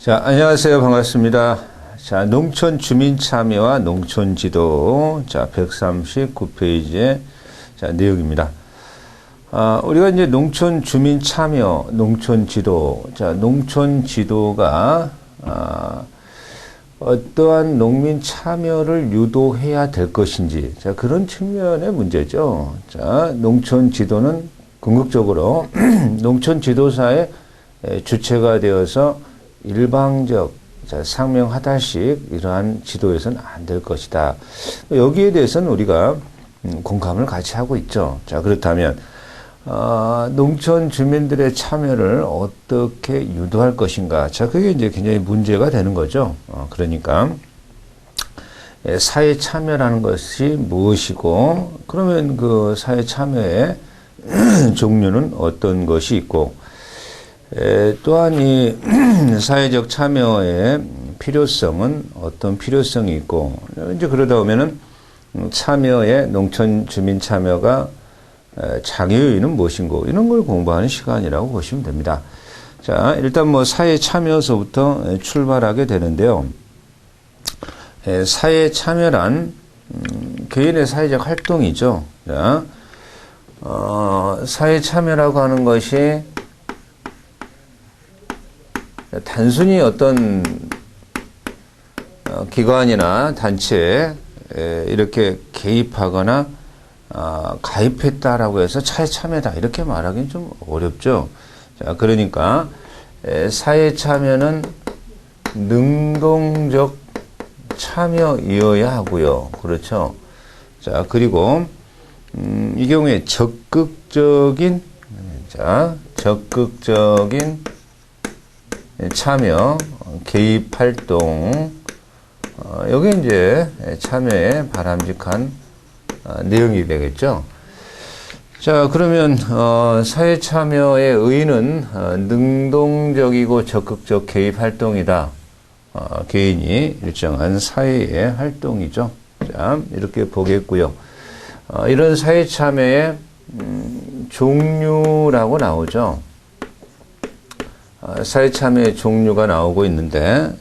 자, 안녕하세요. 반갑습니다. 자, 농촌 주민 참여와 농촌 지도. 자, 139페이지의 자, 내용입니다. 우리가 이제 농촌 주민 참여, 농촌 지도. 자, 농촌 지도가, 어떠한 농민 참여를 유도해야 될 것인지. 자, 그런 측면의 문제죠. 자, 농촌 지도는 궁극적으로 농촌 지도사의 주체가 되어서 일방적, 상명하달식 이러한 지도에서는 안 될 것이다. 여기에 대해서는 우리가 공감을 같이 하고 있죠. 자, 그렇다면 농촌 주민들의 참여를 어떻게 유도할 것인가? 자, 그게 이제 굉장히 문제가 되는 거죠. 그러니까 사회 참여라는 것이 무엇이고, 그러면 그 사회 참여의 종류는 어떤 것이 있고, 또한 이 사회적 참여의 필요성은 어떤 필요성이 있고, 이제 그러다 보면은 참여의 농촌 주민 참여가 장애 요인은 무엇인고, 이런 걸 공부하는 시간이라고 보시면 됩니다. 자, 일단 뭐 사회 참여서부터 출발하게 되는데요. 사회 참여란 개인의 사회적 활동이죠. 자, 사회 참여라고 하는 것이 단순히 어떤 기관이나 단체에 이렇게 개입하거나 가입했다라고 해서 사회 참여다 이렇게 말하기는 좀 어렵죠. 자, 그러니까 사회 참여는 능동적 참여이어야 하고요. 그렇죠. 자, 그리고 이 경우에 적극적인 참여, 개입 활동, 여기 이제 참여에 바람직한 내용이 되겠죠. 자, 그러면 사회 참여의 의의는 능동적이고 적극적 개입 활동이다. 개인이 일정한 사회의 활동이죠. 자, 이렇게 보겠고요. 이런 사회 참여의 종류라고 나오죠. 사회 참여의 종류가 나오고 있는데,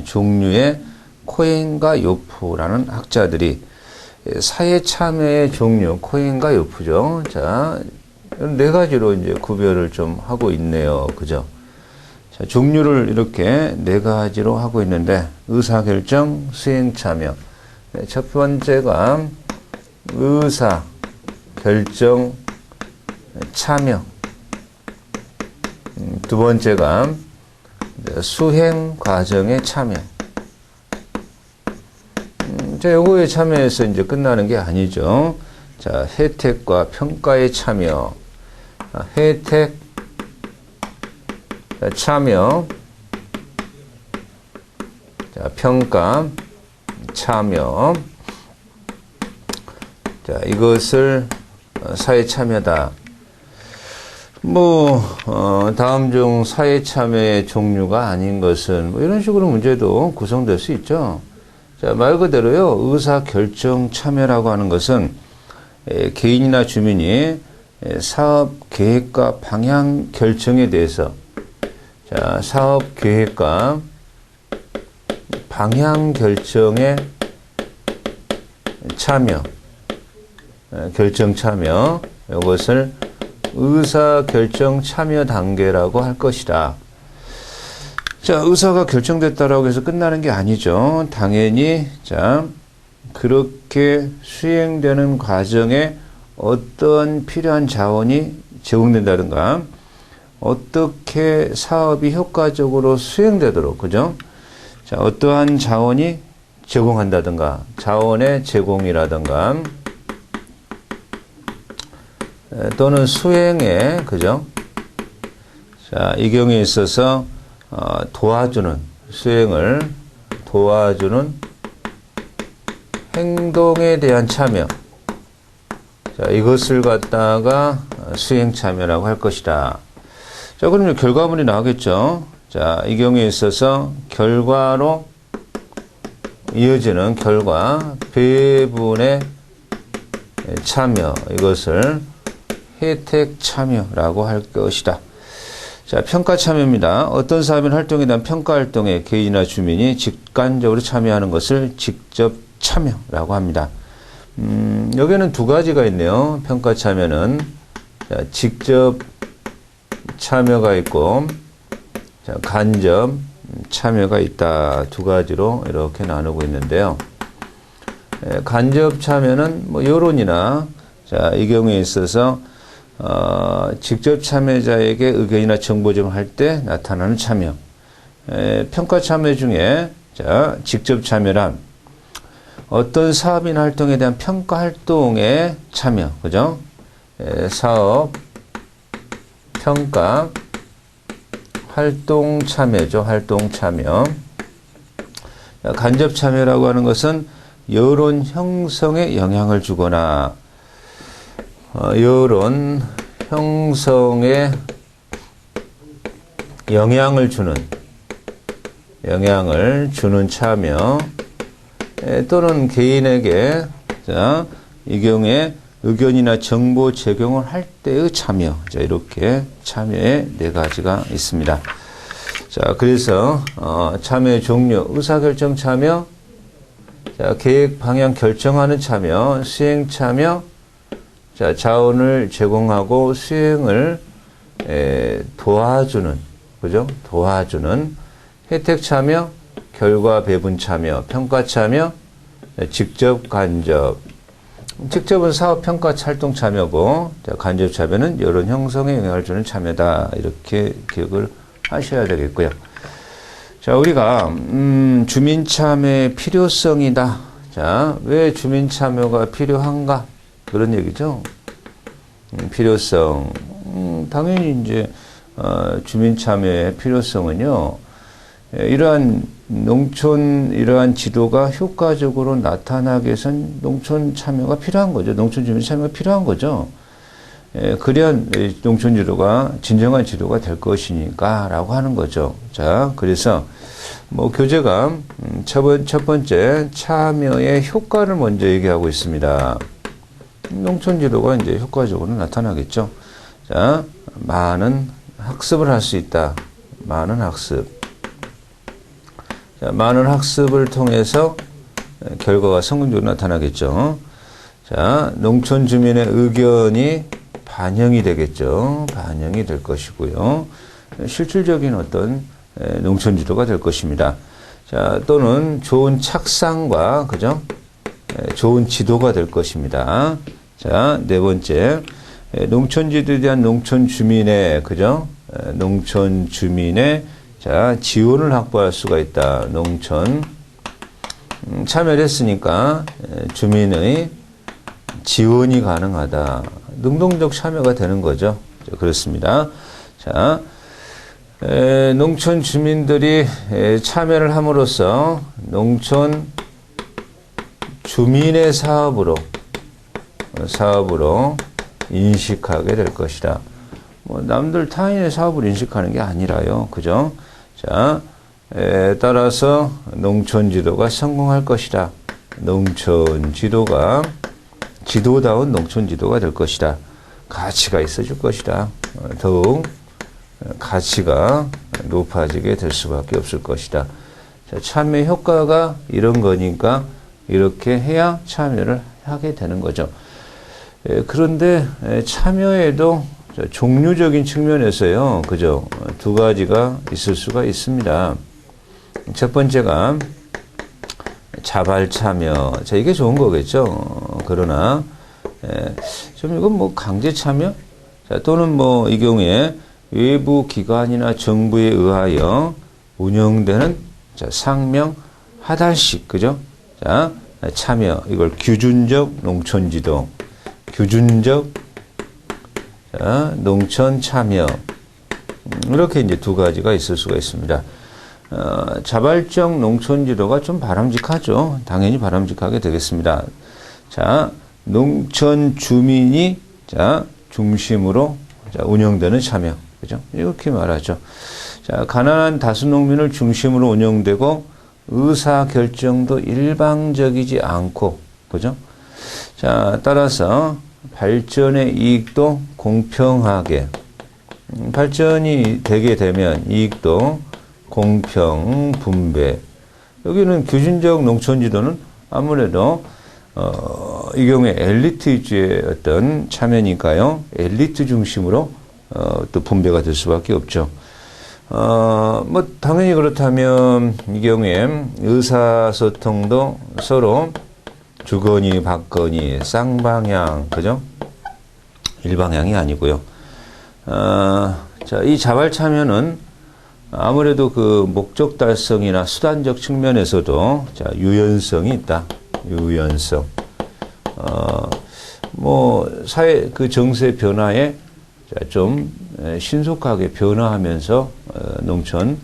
종류의 코엔과 요프라는 학자들이 사회 참여의 종류, 코엔과 요프죠. 자, 네 가지로 이제 구별을 좀 하고 있네요. 그죠? 자, 종류를 이렇게 네 가지로 하고 있는데, 의사결정, 수행 참여. 첫 번째가 의사결정 참여. 두 번째가 수행 과정의 참여. 자, 요거에 참여해서 이제 끝나는 게 아니죠. 자, 혜택과 평가의 참여. 혜택, 참여. 자, 평가, 참여. 자, 이것을 사회 참여다. 다음 중 사회 참여의 종류가 아닌 것은, 이런 식으로 문제도 구성될 수 있죠. 자, 말 그대로요, 의사결정 참여라고 하는 것은, 개인이나 주민이 사업 계획과 방향 결정에 대해서, 자, 사업 계획과 방향 결정에 참여, 결정 참여, 이것을 의사결정 참여 단계라고 할 것이다. 자, 의사가 결정됐다라고 해서 끝나는 게 아니죠. 당연히, 자, 그렇게 수행되는 과정에 어떤 필요한 자원이 제공된다든가, 어떻게 사업이 효과적으로 수행되도록, 그죠? 자, 어떠한 자원이 제공한다든가, 자원의 제공이라든가, 또는 수행에, 그죠? 자, 이 경우에 있어서, 도와주는, 수행을 도와주는 행동에 대한 참여. 자, 이것을 갖다가 수행 참여라고 할 것이다. 자, 그러면 결과물이 나오겠죠? 자, 이 경우에 있어서 결과로 이어지는 결과, 배분의 참여, 이것을 혜택 참여라고 할 것이다. 자, 평가 참여입니다. 어떤 사업인 활동에 대한 평가 활동에 개인이나 주민이 직관적으로 참여하는 것을 직접 참여라고 합니다. 여기에는 두 가지가 있네요. 평가 참여는. 자, 직접 참여가 있고, 자, 간접 참여가 있다. 두 가지로 이렇게 나누고 있는데요. 간접 참여는 뭐 여론이나, 자, 이 경우에 있어서 직접 참여자에게 의견이나 정보 제공을 할 때 나타나는 참여. 평가 참여 중에, 자, 직접 참여란 어떤 사업이나 활동에 대한 평가 활동에 참여, 그죠? 사업, 평가, 활동 참여죠. 활동 참여. 간접 참여라고 하는 것은 여론 형성에 영향을 주거나 여론 형성에 영향을 주는 참여 또는 개인에게 자, 이 경우에 의견이나 정보 제공을 할 때의 참여. 자, 이렇게 참여의 네 가지가 있습니다. 자, 그래서 참여의 종류, 의사결정 참여, 자, 계획 방향 결정하는 참여, 수행 참여, 자, 자원을 제공하고 수행을 도와주는, 그죠? 도와주는 혜택 참여, 결과 배분 참여, 평가 참여, 직접 간접. 직접은 사업 평가 활동 참여고, 자, 간접 참여는 여론 형성에 영향을 주는 참여다. 이렇게 기억을 하셔야 되겠고요. 자, 우리가 주민 참여의 필요성이다. 자, 왜 주민 참여가 필요한가? 그런 얘기죠. 필요성. 당연히 이제 주민 참여의 필요성은요. 이러한 지도가 효과적으로 나타나기 위해선 농촌 참여가 필요한 거죠. 농촌 주민 참여가 필요한 거죠. 그래야 농촌 지도가 진정한 지도가 될 것이니까 라고 하는 거죠. 자, 그래서 뭐 교재가 첫 번째 참여의 효과를 먼저 얘기하고 있습니다. 농촌 지도가 이제 효과적으로 나타나겠죠. 자, 많은 학습을 할 수 있다. 많은 학습. 자, 많은 학습을 통해서 결과가 성공적으로 나타나겠죠. 자, 농촌 주민의 의견이 반영이 되겠죠. 반영이 될 것이고요. 실질적인 어떤 농촌 지도가 될 것입니다. 자, 또는 좋은 착상과, 그죠? 좋은 지도가 될 것입니다. 자, 네 번째. 농촌 지도에 대한 농촌 주민의, 그죠? 농촌 주민의 자, 지원을 확보할 수가 있다. 농촌. 참여를 했으니까 주민의 지원이 가능하다. 능동적 참여가 되는 거죠. 그렇습니다. 자, 농촌 주민들이 참여를 함으로써 농촌 주민의 사업으로 인식하게 될 것이다. 뭐 남들 타인의 사업을 인식하는 게 아니라요. 그죠? 자, 따라서 농촌 지도가 성공할 것이다. 농촌 지도가 지도다운 농촌 지도가 될 것이다. 가치가 있어질 것이다. 더욱 가치가 높아지게 될 수밖에 없을 것이다. 자, 참여 효과가 이런 거니까 이렇게 해야 참여를 하게 되는 거죠. 그런데 참여에도 종류적인 측면에서요, 그죠? 두 가지가 있을 수가 있습니다. 첫 번째가 자발 참여. 자, 이게 좋은 거겠죠. 그러나 좀 이건 뭐 강제 참여? 자, 또는 뭐 이 경우에 외부 기관이나 정부에 의하여 운영되는 자, 상명 하달식, 그죠? 자, 참여. 이걸 규준적 농촌 지도. 규준적 자, 농촌 참여. 이렇게 이제 두 가지가 있을 수가 있습니다. 자발적 농촌 지도가 좀 바람직하죠. 당연히 바람직하게 되겠습니다. 자, 농촌 주민이 자, 중심으로 자, 운영되는 참여. 그죠? 이렇게 말하죠. 자, 가난한 다수 농민을 중심으로 운영되고 의사 결정도 일방적이지 않고, 그죠? 자, 따라서 발전의 이익도 공평하게, 발전이 되게 되면 이익도 공평 분배. 여기는 규준적 농촌 지도는 아무래도 이 경우에 엘리트 위주의 어떤 참여니까요. 엘리트 중심으로 또 분배가 될 수밖에 없죠. 뭐 당연히 그렇다면 이 경우에 의사소통도 서로 주거니 받거니 쌍방향, 그죠? 일방향이 아니고요. 자, 이 자발 참여는 아무래도 그 목적 달성이나 수단적 측면에서도 자, 유연성이 있다. 유연성. 뭐 사회 그 정세 변화에 좀 신속하게 변화하면서 농촌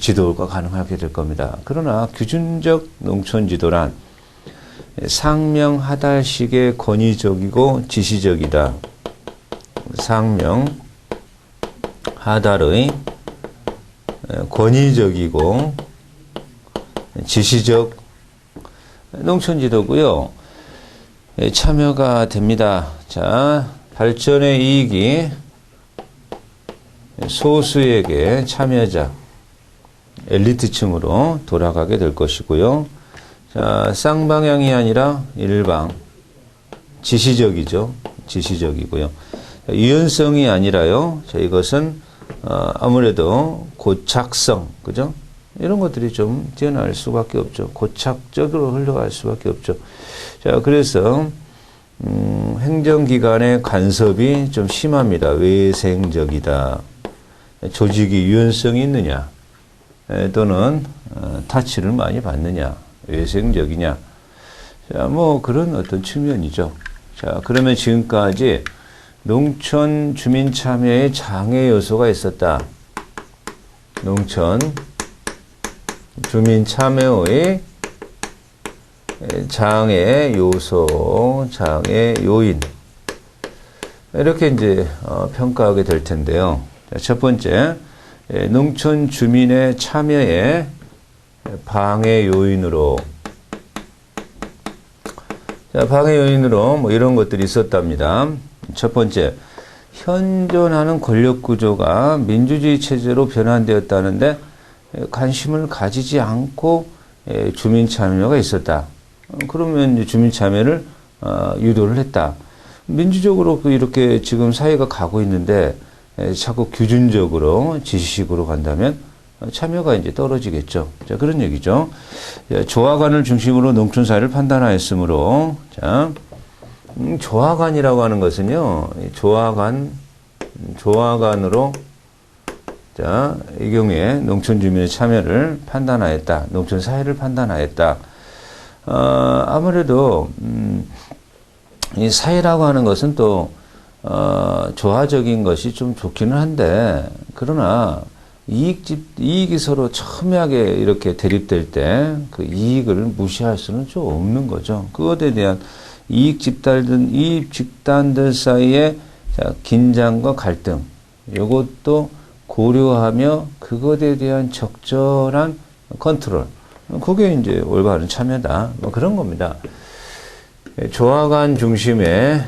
지도가 가능하게 될 겁니다. 그러나 규준적 농촌 지도란 상명하달식의 권위적이고 지시적이다. 상명하달의 권위적이고 지시적 농촌 지도고요. 참여가 됩니다. 자, 발전의 이익이 소수에게 참여자, 엘리트층으로 돌아가게 될 것이고요. 자, 쌍방향이 아니라 일방, 지시적이죠. 지시적이고요. 유연성이 아니라요. 자, 이것은 아무래도 고착성, 그죠? 이런 것들이 좀 뛰어날 수밖에 없죠. 고착적으로 흘러갈 수밖에 없죠. 자, 그래서 행정기관의 간섭이 좀 심합니다. 외생적이다. 조직이 유연성이 있느냐, 또는 타치를 많이 받느냐, 외생적이냐. 자, 뭐 그런 어떤 측면이죠. 자, 그러면 지금까지 농촌 주민 참여의 장애 요소가 있었다. 농촌 주민 참여의 장애 요소, 장애 요인. 이렇게 이제 평가하게 될 텐데요. 첫 번째, 농촌 주민의 참여에 방해 요인으로. 자, 방해 요인으로 뭐 이런 것들이 있었답니다. 첫 번째, 현존하는 권력 구조가 민주주의 체제로 변환되었다는데 관심을 가지지 않고 주민 참여가 있었다. 그러면 이제 주민 참여를 유도를 했다. 민주적으로 이렇게 지금 사회가 가고 있는데 자꾸 규준적으로 지시식으로 간다면 참여가 이제 떨어지겠죠. 자, 그런 얘기죠. 조화관을 중심으로 농촌 사회를 판단하였으므로, 자, 조화관이라고 하는 것은요, 조화관으로, 자, 이 경우에 농촌 주민의 참여를 판단하였다. 농촌 사회를 판단하였다. 아무래도, 이 사회라고 하는 것은 또, 조화적인 것이 좀 좋기는 한데, 그러나, 이익이 서로 첨예하게 이렇게 대립될 때, 그 이익을 무시할 수는 좀 없는 거죠. 그것에 대한 이익 집단들 사이의 긴장과 갈등, 이것도 고려하며 그것에 대한 적절한 컨트롤, 그게 이제 올바른 참여다. 뭐 그런 겁니다. 조화관 중심의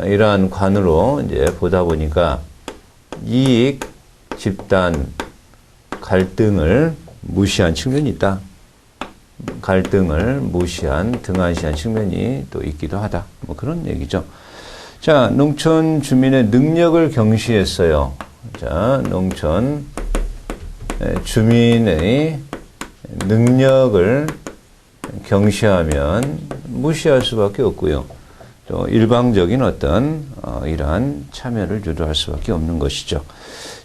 이러한 관으로 이제 보다 보니까 이익 집단 갈등을 무시한 측면이 있다. 갈등을 무시한, 등한시한 측면이 또 있기도 하다. 뭐 그런 얘기죠. 자, 농촌 주민의 능력을 경시했어요. 자, 농촌 주민의 능력을 경시하면 무시할 수밖에 없고요. 또 일방적인 어떤 이러한 참여를 유도할 수밖에 없는 것이죠.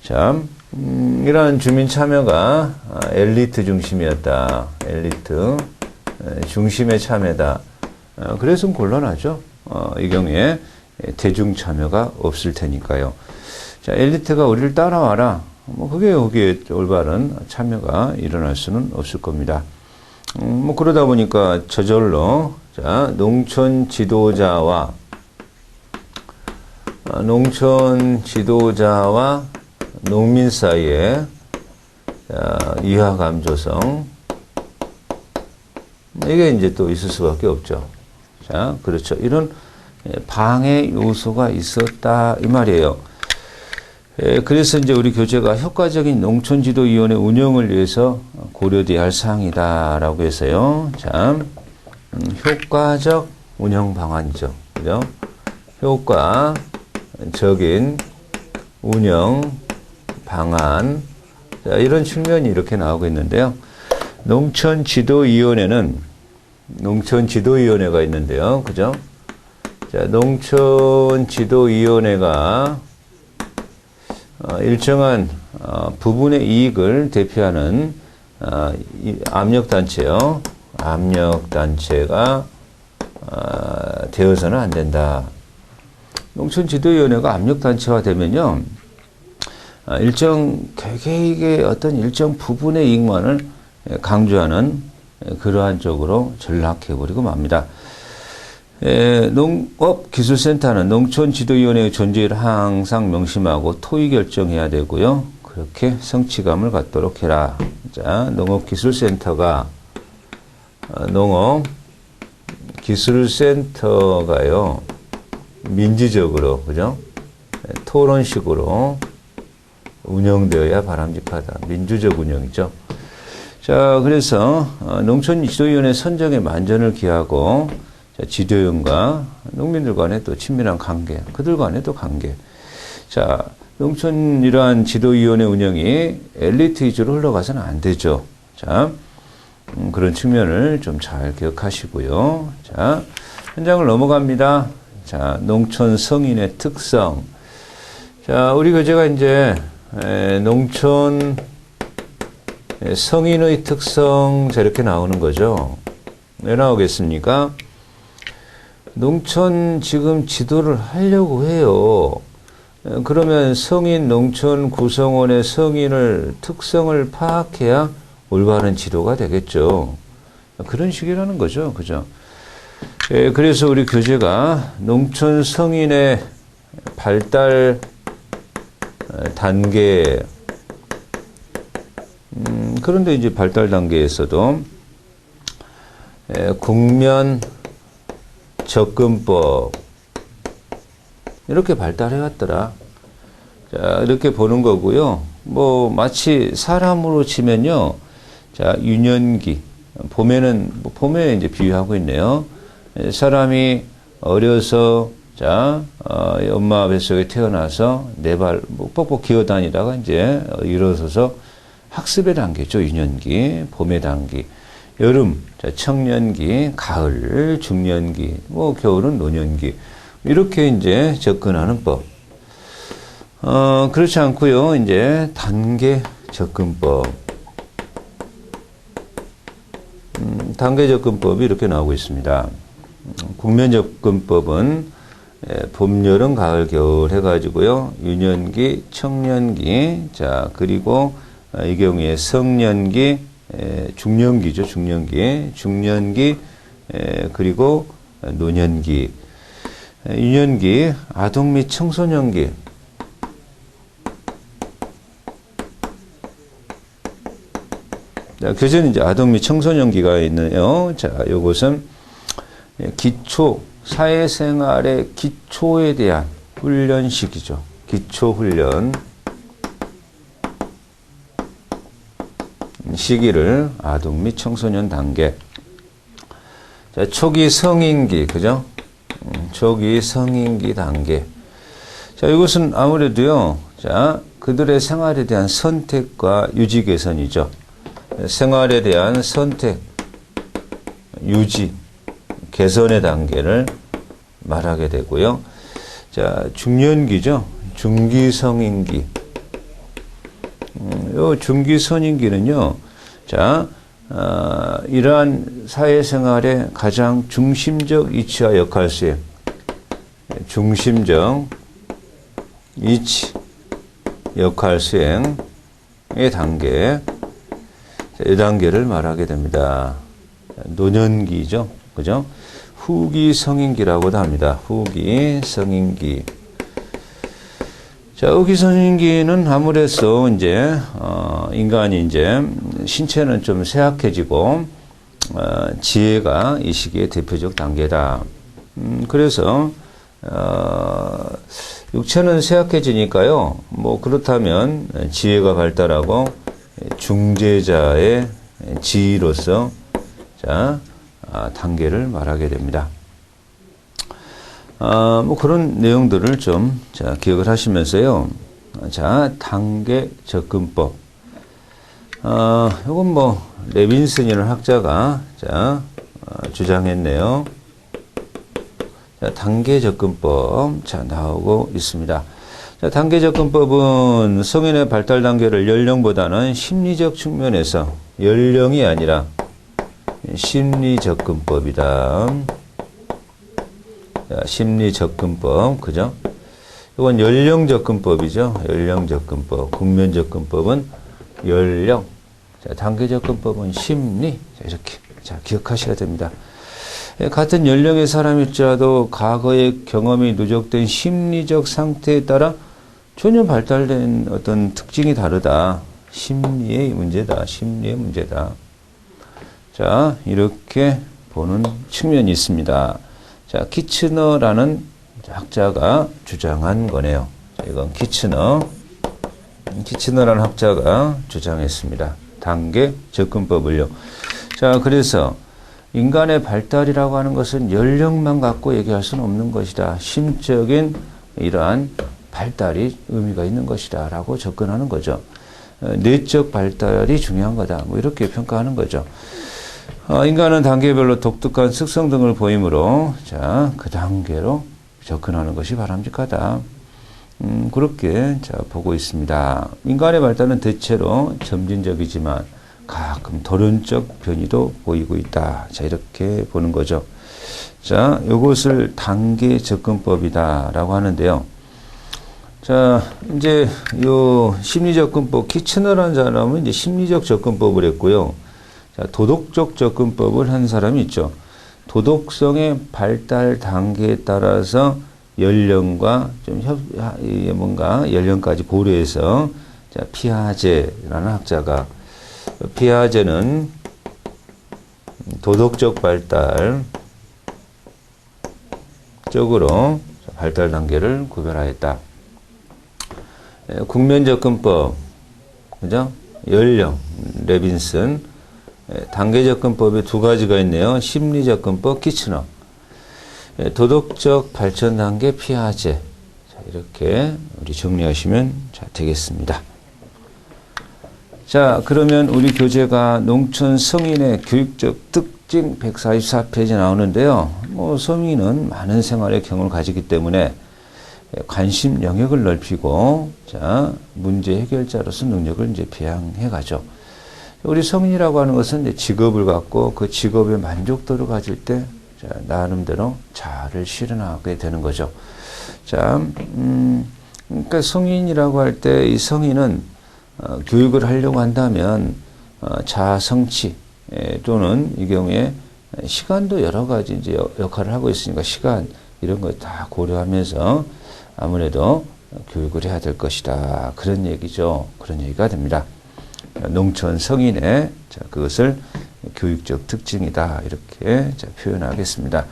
자, 이러한 주민 참여가 엘리트 중심이었다. 엘리트 중심의 참여다. 그래서 곤란하죠. 이 경우에 대중 참여가 없을 테니까요. 자, 엘리트가 우리를 따라와라. 뭐 그게 거기에 올바른 참여가 일어날 수는 없을 겁니다. 뭐 그러다 보니까 저절로 자, 농촌 지도자와 농민 사이에 이하 감조성, 이게 이제 또 있을 수밖에 없죠. 자, 그렇죠. 이런 방해 요소가 있었다 이 말이에요. 그래서 이제 우리 교재가 효과적인 농촌지도위원회 운영을 위해서 고려돼야 할 사항이다라고 해서요. 자, 효과적 운영 방안이죠. 그죠? 효과적인 운영 방안. 자, 이런 측면이 이렇게 나오고 있는데요. 농촌지도위원회가 있는데요. 그죠? 자, 농촌지도위원회가 일정한 부분의 이익을 대표하는 압력단체요. 압력단체가 되어서는 안 된다. 농촌지도위원회가 압력단체화 되면요. 개개인의 어떤 일정 부분의 이익만을 강조하는 그러한 쪽으로 전락해버리고 맙니다. 농업기술센터는 농촌지도위원회의 존재를 항상 명심하고 토의 결정해야 되고요. 그렇게 성취감을 갖도록 해라. 자, 농업기술센터가요. 민주적으로, 그죠? 토론식으로 운영되어야 바람직하다. 민주적 운영이죠. 자, 그래서 농촌지도위원회 선정에 만전을 기하고 지도위원과 농민들 간의 또 친밀한 관계, 그들 간의 또 관계. 자, 농촌 이러한 지도위원회 운영이 엘리트 위주로 흘러가서는 안 되죠. 자, 그런 측면을 좀 잘 기억하시고요. 자, 현장을 넘어갑니다. 자, 농촌 성인의 특성. 자, 우리 교재가 이제 농촌 성인의 특성 저렇게 나오는 거죠. 왜 나오겠습니까? 농촌 지금 지도를 하려고 해요. 그러면 성인 농촌 구성원의 성인을 특성을 파악해야 올바른 지도가 되겠죠. 그런 식이라는 거죠. 그죠? 그래서 우리 교재가 농촌 성인의 발달 단계, 그런데 이제 발달 단계에서도 국면 접근법 이렇게 발달해 왔더라. 자, 이렇게 보는 거고요. 뭐 마치 사람으로 치면요. 자, 유년기 봄에 이제 비유하고 있네요. 사람이 어려서 자, 엄마 뱃속에 태어나서 네 발 뻑뻑 기어다니다가 이제 일어서서 학습의 단계죠. 유년기, 봄의 단계. 여름, 자, 청년기, 가을, 중년기, 뭐 겨울은 노년기. 이렇게 이제 접근하는 법. 그렇지 않고요. 이제 단계 접근법. 단계 접근법이 이렇게 나오고 있습니다. 국면 접근법은 봄, 여름, 가을, 겨울 해가지고요. 유년기, 청년기, 자, 그리고 이 경우에 성년기, 중년기죠. 중년기, 그리고 노년기, 유년기, 아동 및 청소년기. 자, 교재는 이제 아동 및 청소년기가 있네요. 자, 요것은 기초, 사회생활의 기초에 대한 훈련 시기죠. 기초훈련 시기를 아동 및 청소년 단계. 자, 초기 성인기, 그죠? 초기 성인기 단계. 자, 이것은 아무래도요, 자, 그들의 생활에 대한 선택과 유지 개선이죠. 생활에 대한 선택, 유지, 개선의 단계를 말하게 되고요. 자, 중년기죠. 중기성인기. 요 중기성인기는요, 자, 이러한 사회생활의 가장 중심적 이치와 역할 수행, 중심적 이치, 역할 수행의 단계, 이 단계를 말하게 됩니다. 노년기죠. 그죠? 후기 성인기라고도 합니다. 후기 성인기. 자, 후기 성인기는 아무래도 이제, 인간이 이제, 신체는 좀 쇠약해지고, 지혜가 이 시기의 대표적 단계다. 그래서, 육체는 쇠약해지니까요. 뭐 그렇다면 지혜가 발달하고 중재자의 지위로서 자, 단계를 말하게 됩니다. 뭐 그런 내용들을 좀 자, 기억을 하시면서요. 자, 단계 접근법. 이건 뭐 레빈슨이라는 학자가 자, 주장했네요. 자, 단계 접근법 자, 나오고 있습니다. 자, 단계 접근법은 성인의 발달 단계를 연령보다는 심리적 측면에서 연령이 아니라 심리 접근법이다. 자, 심리 접근법, 그죠? 이건 연령 접근법이죠. 연령 접근법. 국면 접근법은 연령. 자, 단계 접근법은 심리. 자, 이렇게. 자, 기억하셔야 됩니다. 같은 연령의 사람일지라도 과거의 경험이 누적된 심리적 상태에 따라 전혀 발달된 어떤 특징이 다르다. 심리의 문제다. 심리의 문제다. 자, 이렇게 보는 측면이 있습니다. 자, 키츠너라는 학자가 주장한 거네요. 자, 이건 키츠너라는 학자가 주장했습니다. 단계 접근법을요. 자, 그래서 인간의 발달이라고 하는 것은 연령만 갖고 얘기할 수는 없는 것이다. 심적인 이러한 발달이 의미가 있는 것이다. 라고 접근하는 거죠. 내적 발달이 중요한 거다. 뭐 이렇게 평가하는 거죠. 인간은 단계별로 독특한 특성 등을 보이므로 자, 그 단계로 접근하는 것이 바람직하다. 그렇게 자, 보고 있습니다. 인간의 발달은 대체로 점진적이지만 가끔 도련적 변이도 보이고 있다. 자, 이렇게 보는 거죠. 자, 요것을 단계 접근법이다라고 하는데요. 자, 이제 요 심리접근법, 키츠너라는 사람은 이제 심리적 접근법을 했고요. 자, 도덕적 접근법을 한 사람이 있죠. 도덕성의 발달 단계에 따라서 연령과 좀 뭔가 연령까지 고려해서 자, 피아제라는 학자가 피아제는 도덕적 발달 쪽으로 발달 단계를 구별하였다. 국면 접근법, 그죠? 연령, 레빈슨. 단계 접근법이 두 가지가 있네요. 심리 접근법, 키츠너. 도덕적 발전 단계, 피아제. 자, 이렇게 우리 정리하시면 자, 되겠습니다. 자, 그러면 우리 교재가 농촌 성인의 교육적 특징 144페이지 나오는데요. 뭐 성인은 많은 생활의 경험을 가지기 때문에 관심 영역을 넓히고 자, 문제 해결자로서 능력을 이제 배양해 가죠. 우리 성인이라고 하는 것은 이제 직업을 갖고 그 직업의 만족도를 가질 때 자, 나름대로 자아를 실현하게 되는 거죠. 자, 그러니까 성인이라고 할 때 이 성인은 교육을 하려고 한다면 자아 성취 또는 이 경우에 시간도 여러 가지 이제 역할을 하고 있으니까 시간 이런 거 다 고려하면서 아무래도 교육을 해야 될 것이다. 그런 얘기죠. 그런 얘기가 됩니다. 농촌 성인의 자, 그것을 교육적 특징이다. 이렇게 자, 표현하겠습니다.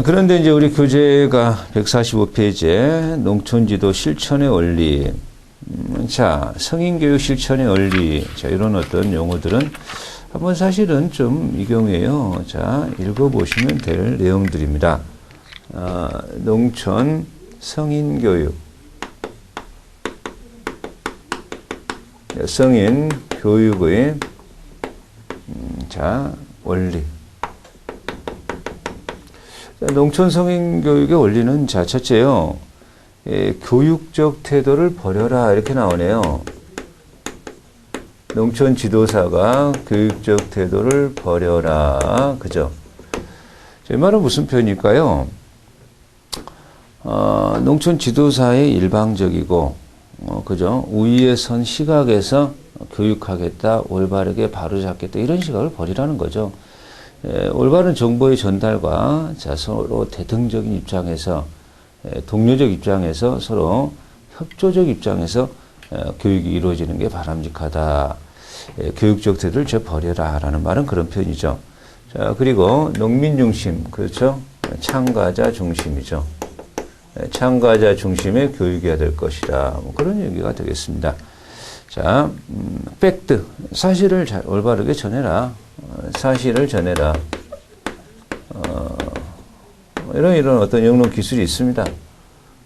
그런데 이제 우리 교재가 145페이지에 농촌지도 실천의 원리. 자, 성인교육 실천의 원리. 자, 이런 어떤 용어들은 한번 사실은 좀 이 경우에요. 자, 읽어보시면 될 내용들입니다. 농촌 성인교육. 성인 교육의 자, 원리. 자, 농촌 성인 교육의 원리는 자, 첫째요. 교육적 태도를 버려라 이렇게 나오네요. 농촌 지도사가 교육적 태도를 버려라. 그죠? 이 말은 무슨 표현일까요? 농촌 지도사의 일방적이고 그죠? 우위에 선 시각에서 교육하겠다, 올바르게 바로잡겠다 이런 시각을 버리라는 거죠. 올바른 정보의 전달과 자, 서로 대등적인 입장에서 동료적 입장에서 서로 협조적 입장에서 교육이 이루어지는 게 바람직하다. 교육적 태도를 버려라 라는 말은 그런 표현이죠. 자, 그리고 농민 중심, 그렇죠? 참가자 중심이죠. 참가자 중심의 교육이어야 될 것이다. 뭐 그런 얘기가 되겠습니다. 자, 팩트. 사실을 잘 올바르게 전해라. 사실을 전해라. 이런 어떤 영론 기술이 있습니다.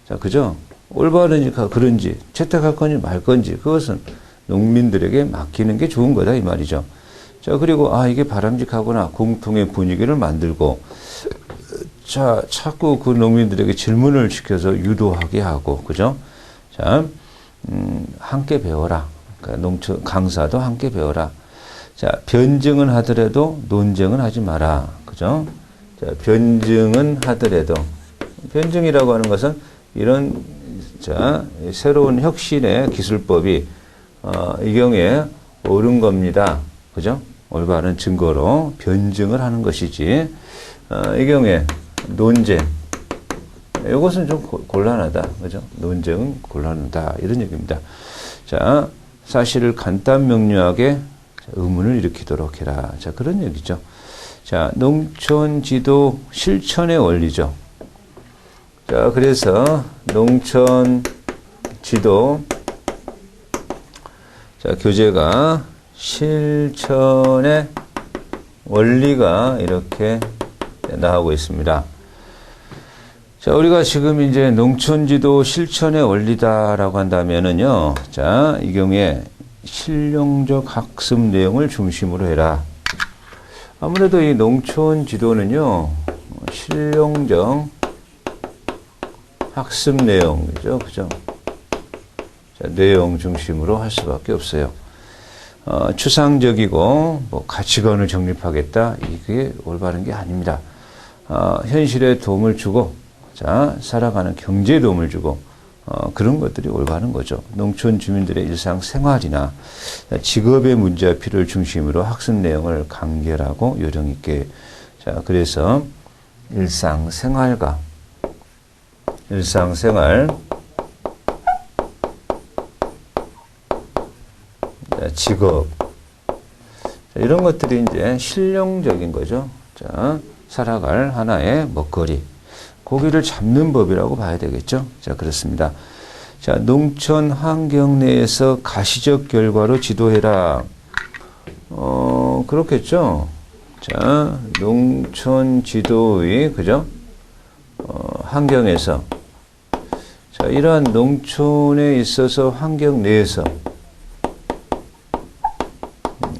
자, 그죠? 올바른지 그런지 채택할 건지 말 건지 그것은 농민들에게 맡기는 게 좋은 거다 이 말이죠. 자, 그리고 이게 바람직하구나 공통의 분위기를 만들고 자, 자꾸 그 농민들에게 질문을 시켜서 유도하게 하고 그죠? 자, 함께 배워라. 그러니까 농촌 강사도 함께 배워라. 자, 변증은 하더라도 논쟁은 하지 마라. 그죠? 자, 변증은 하더라도 변증이라고 하는 것은 이런 새로운 혁신의 기술법이 이 경우에 옳은 겁니다. 그죠? 올바른 증거로 변증을 하는 것이지 이 경우에 논쟁 이것은 좀 곤란하다. 그죠? 논쟁은 곤란하다. 이런 얘기입니다. 자, 사실을 간단 명료하게 의문을 일으키도록 해라. 자, 그런 얘기죠. 자, 농촌 지도 실천의 원리죠. 자, 그래서 농촌 지도 자, 교재가 실천의 원리가 이렇게 나오고 있습니다. 자, 우리가 지금 이제 농촌 지도 실천의 원리다라고 한다면은요. 자, 이 경우에 실용적 학습 내용을 중심으로 해라. 아무래도 이 농촌 지도는요. 실용적 학습 내용이죠. 그죠? 자, 내용 중심으로 할 수밖에 없어요. 추상적이고, 가치관을 정립하겠다. 이게 올바른 게 아닙니다. 현실에 도움을 주고, 자, 살아가는 경제에 도움을 주고, 그런 것들이 올바른 거죠. 농촌 주민들의 일상생활이나 직업의 문제피를 중심으로 학습 내용을 간결하고 요령있게. 자, 그래서 일상생활, 직업, 이런 것들이 이제 실용적인 거죠. 자, 살아갈 하나의 먹거리, 고기를 잡는 법이라고 봐야 되겠죠. 자, 그렇습니다. 자, 농촌 환경 내에서 가시적 결과로 지도해라. 그렇겠죠. 자, 농촌 지도의, 그죠? 환경에서. 자, 이러한 농촌에 있어서 환경 내에서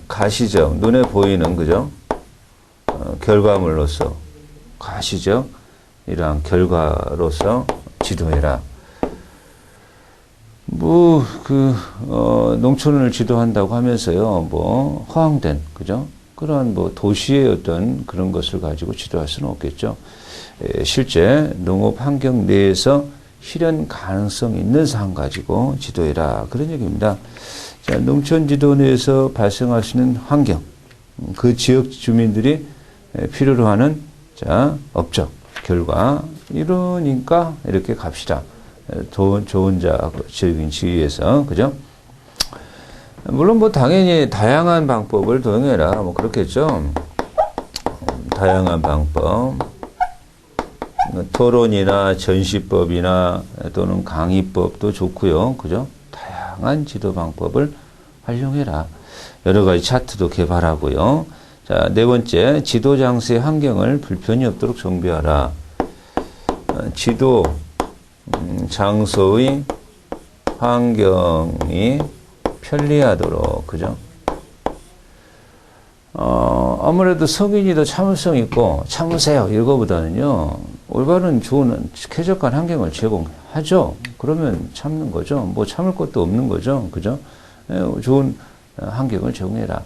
가시적, 눈에 보이는, 그죠? 결과물로서, 가시적, 이러한 결과로서 지도해라. 농촌을 지도한다고 하면서요, 허황된, 그죠? 그런 도시의 어떤 그런 것을 가지고 지도할 수는 없겠죠. 실제 농업 환경 내에서 실현 가능성 있는 사항 가지고 지도해라. 그런 얘기입니다. 자, 농촌 지도 내에서 발생할 수 있는 환경, 그 지역 주민들이 필요로 하는, 자, 업적, 결과, 이러니까 이렇게 갑시다. 좋은 지역인 지위에서, 그죠? 물론 당연히 다양한 방법을 도용해라. 그렇겠죠. 다양한 방법. 토론이나 전시법이나 또는 강의법도 좋고요. 그죠? 다양한 지도 방법을 활용해라. 여러 가지 차트도 개발하고요. 자, 네 번째, 지도 장소의 환경을 불편이 없도록 정비하라. 지도 장소의 환경이 편리하도록, 그죠? 아무래도 성인이 더 참을성 있고, 참으세요. 이거보다는요, 올바른 좋은 쾌적한 환경을 제공하죠. 그러면 참는 거죠. 참을 것도 없는 거죠. 그죠? 좋은 환경을 제공해라.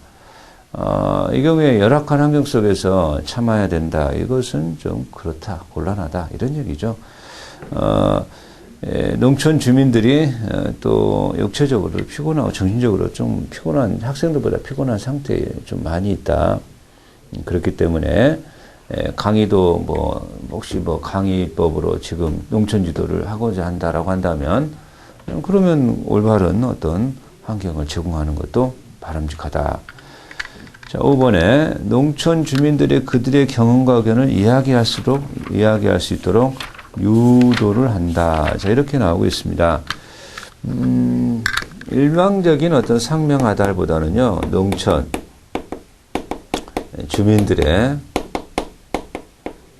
이 경우에 열악한 환경 속에서 참아야 된다. 이것은 좀 그렇다. 곤란하다. 이런 얘기죠. 농촌 주민들이 또 육체적으로 피곤하고 정신적으로 좀 피곤한, 학생들보다 피곤한 상태에 좀 많이 있다. 그렇기 때문에 강의도 혹시 강의법으로 지금 농촌 지도를 하고자 한다라고 한다면 그러면 올바른 어떤 환경을 제공하는 것도 바람직하다. 자, 5번에 농촌 주민들이 그들의 경험과 의견을 이야기할 수 있도록 유도를 한다. 자, 이렇게 나오고 있습니다. 일방적인 어떤 상명하달보다는요, 농촌 주민들의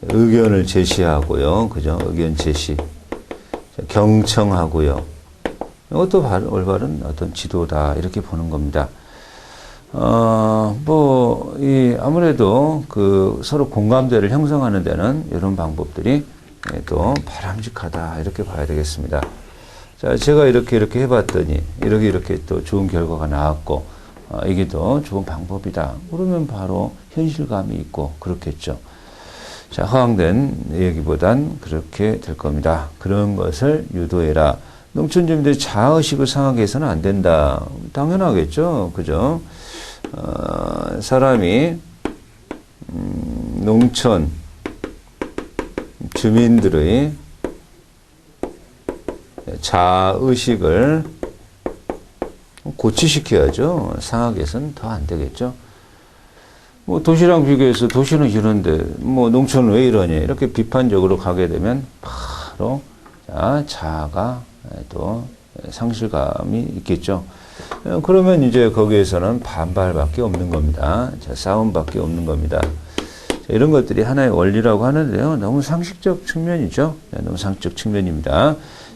의견을 제시하고요. 그죠? 의견 제시. 경청하고요. 이것도 올바른 어떤 지도다. 이렇게 보는 겁니다. 아무래도 서로 공감대를 형성하는 데는 이런 방법들이 또 바람직하다. 이렇게 봐야 되겠습니다. 자, 제가 이렇게 해봤더니, 이렇게 또 좋은 결과가 나왔고, 이게 더 좋은 방법이다. 그러면 바로 현실감이 있고, 그렇겠죠. 자, 허황된 얘기보단 그렇게 될 겁니다. 그런 것을 유도해라. 농촌 주민들이 자아의식을 상하게 해서는 안 된다. 당연하겠죠. 그죠? 사람이, 농촌 주민들의 자아의식을 고취시켜야죠. 상하게 해서는 더 안 되겠죠. 도시랑 비교해서 도시는 이런데, 농촌은 왜 이러냐. 이렇게 비판적으로 가게 되면 바로, 자아가 또 상실감이 있겠죠. 그러면 이제 거기에서는 반발밖에 없는 겁니다. 자, 싸움밖에 없는 겁니다. 자, 이런 것들이 하나의 원리라고 하는데요. 너무 상식적 측면이죠. 너무 상식적 측면입니다.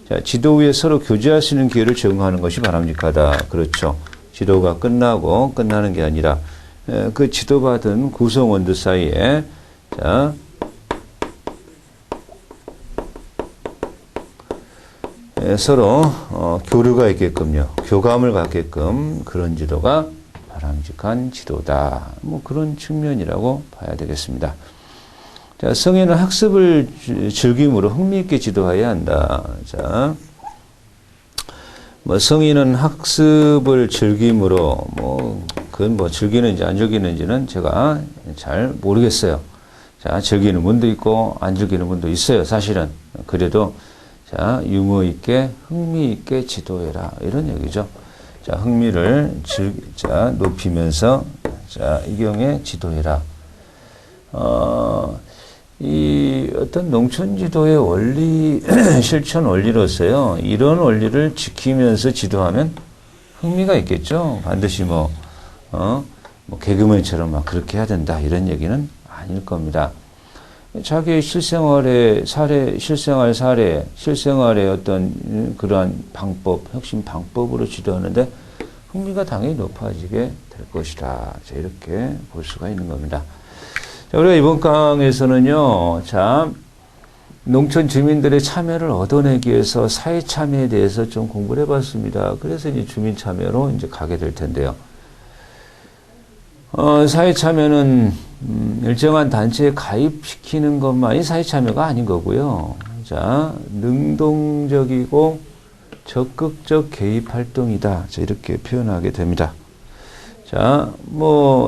자, 지도 위에 서로 교제할 수 있는 기회를 제공하는 것이 바람직하다. 그렇죠. 지도가 끝나고 끝나는 게 아니라 그 지도받은 구성원들 사이에 자, 서로 교류가 있게끔요. 교감을 갖게끔 그런 지도가 바람직한 지도다. 그런 측면이라고 봐야 되겠습니다. 자, 성인은 학습을 즐김으로 흥미있게 지도해야 한다. 자, 성인은 학습을 즐김으로, 그건 즐기는지 안 즐기는지는 제가 잘 모르겠어요. 자, 즐기는 분도 있고, 안 즐기는 분도 있어요, 사실은. 그래도, 자, 유머 있게, 흥미 있게 지도해라. 이런 얘기죠. 자, 흥미를 높이면서, 자, 이 경에 지도해라. 이 어떤 농촌 지도의 원리, 실천 원리로서요, 이런 원리를 지키면서 지도하면 흥미가 있겠죠. 반드시 개그맨처럼 막 그렇게 해야 된다. 이런 얘기는 아닐 겁니다. 자기의 실생활의 어떤 그러한 방법, 혁신 방법으로 지도하는데 흥미가 당연히 높아지게 될 것이다. 자, 이렇게 볼 수가 있는 겁니다. 자, 우리가 이번 강에서는요, 자, 농촌 주민들의 참여를 얻어내기 위해서 사회 참여에 대해서 좀 공부를 해봤습니다. 그래서 이제 주민 참여로 이제 가게 될 텐데요. 사회 참여는 일정한 단체에 가입시키는 것만이 사회 참여가 아닌 거고요. 자, 능동적이고 적극적 개입 활동이다. 자, 이렇게 표현하게 됩니다. 자,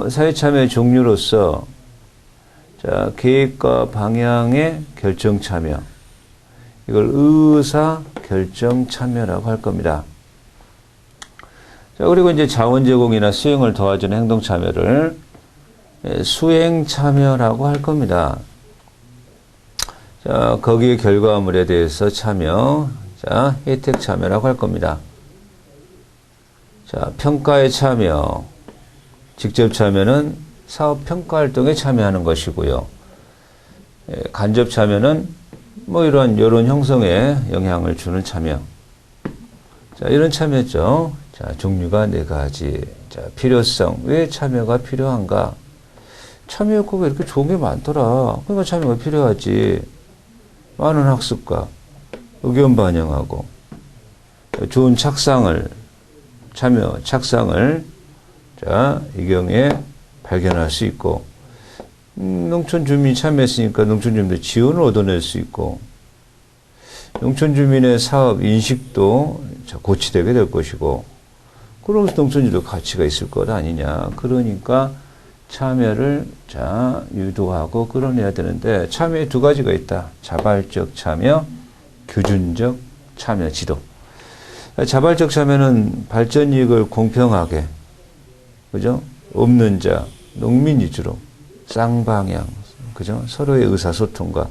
사회 참여의 종류로서 자, 계획과 방향의 결정 참여. 이걸 의사 결정 참여라고 할 겁니다. 자, 그리고 이제 자원 제공이나 수행을 도와주는 행동 참여를 수행 참여라고 할 겁니다. 자, 거기에 결과물에 대해서 참여. 자, 혜택 참여라고 할 겁니다. 자, 평가에 참여. 직접 참여는 사업 평가 활동에 참여하는 것이고요. 간접 참여는 이런 여론 형성에 영향을 주는 참여. 자, 이런 참여죠. 자, 종류가 4가지. 자, 필요성. 왜 참여가 필요한가? 참여 효과가 이렇게 좋은 게 많더라. 그러니까 참여가 필요하지. 많은 학습과 의견 반영하고 좋은 착상을 자, 이 경에 발견할 수 있고, 농촌 주민이 참여했으니까 농촌 주민들 지원을 얻어낼 수 있고, 농촌 주민의 사업 인식도 고치되게 될 것이고, 그러면서 농촌주도 가치가 있을 것 아니냐. 그러니까 참여를 유도하고 끌어내야 되는데, 참여에 2가지가 있다. 자발적 참여, 규준적 참여 지도. 자발적 참여는 발전 이익을 공평하게, 그죠? 없는 자, 농민 위주로 쌍방향, 그죠? 서로의 의사소통과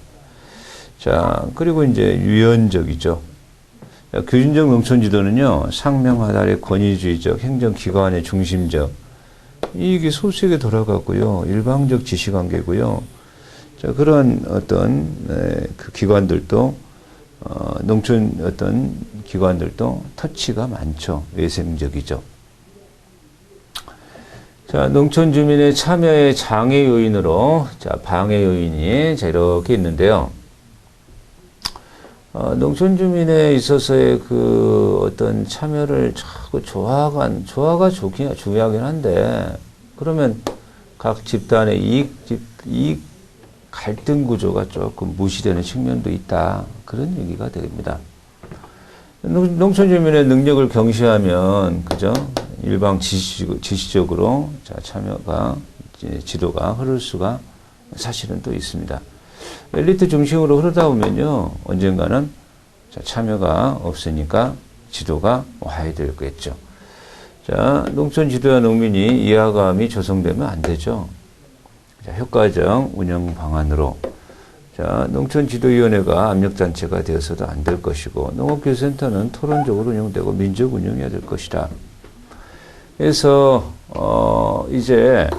자 그리고 이제 유연적이죠. 규진적 농촌지도는요 상명하달의 권위주의적 행정기관의 중심적 이게 소수에게 돌아갔고요 일방적 지시관계고요. 자 그런 어떤 그 기관들도 농촌 어떤 기관들도 터치가 많죠. 외생적이죠. 자, 농촌 주민의 참여의 장애 요인으로, 자, 방해 요인이 자, 이렇게 있는데요. 농촌 주민에 있어서의 그 어떤 참여를 자꾸 조화가 중요하긴 한데, 그러면 각 집단의 이익 갈등 구조가 조금 무시되는 측면도 있다. 그런 얘기가 됩니다. 농촌 주민의 능력을 경시하면, 그죠? 일방 지시적으로 자, 참여가, 지도가 흐를 수가 사실은 또 있습니다. 엘리트 중심으로 흐르다 보면요, 언젠가는 자, 참여가 없으니까 지도가 와야 되겠죠. 자, 농촌 지도와 농민이 이해감이 조성되면 안 되죠. 자, 효과적 운영 방안으로. 자, 농촌지도위원회가 압력단체가 되어서도 안 될 것이고, 농업교육센터는 토론적으로 운영되고 민족 운영해야 될 것이다. 그래서, 이제,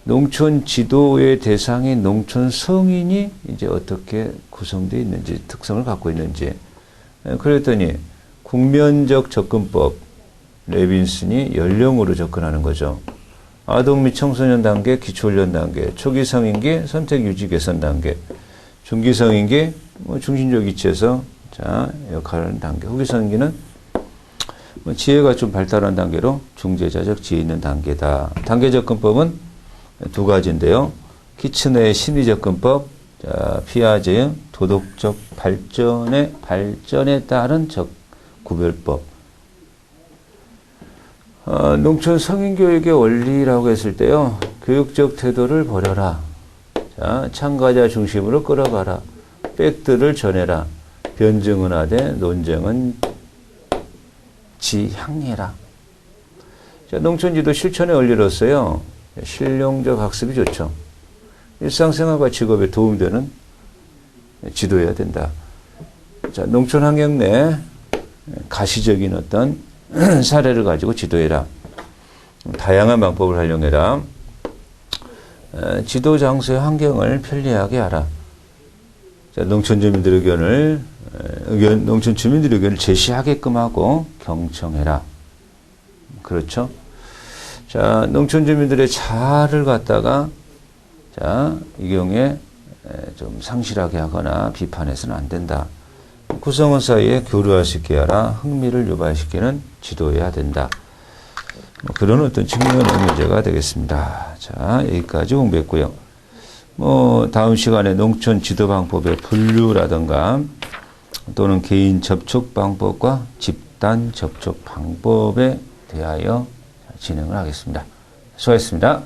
농촌 지도의 대상인 농촌 성인이 이제 어떻게 구성되어 있는지, 특성을 갖고 있는지. 그랬더니, 국면적 접근법, 레빈슨이 연령으로 접근하는 거죠. 아동 및 청소년 단계, 기초훈련 단계, 초기 성인기, 선택 유지 개선 단계, 중기 성인기, 중심적 위치에서, 자, 역할하는 단계, 후기 성인기는 지혜가 좀 발달한 단계로 중재자적 지혜 있는 단계다. 단계 접근법은 두 가지인데요. 키츠너의 심리접근법, 자, 피아제의 도덕적 발전에 따른 구별법. 농촌 성인교육의 원리라고 했을 때요. 교육적 태도를 버려라. 자, 참가자 중심으로 끌어가라. 팩트를 전해라. 변증은 하되 논쟁은 지향해라. 자, 농촌지도 실천의 원리로서요. 실용적 학습이 좋죠. 일상생활과 직업에 도움되는 지도해야 된다. 자, 농촌 환경 내 가시적인 어떤 사례를 가지고 지도해라. 다양한 방법을 활용해라. 지도 장소의 환경을 편리하게 하라. 자, 농촌 주민들의 의견을 제시하게끔 하고 경청해라. 그렇죠? 자, 농촌 주민들의 자아를 갖다가 자, 이 경우에 좀 상실하게 하거나 비판해서는 안 된다. 구성원 사이에 교류할 수 있게 하라. 흥미를 유발시키는 지도해야 된다. 그런 어떤 측면의 문제가 되겠습니다. 자, 여기까지 공부했고요. 다음 시간에 농촌 지도 방법의 분류라든가 또는 개인 접촉 방법과 집단 접촉 방법에 대하여 진행을 하겠습니다. 수고하셨습니다.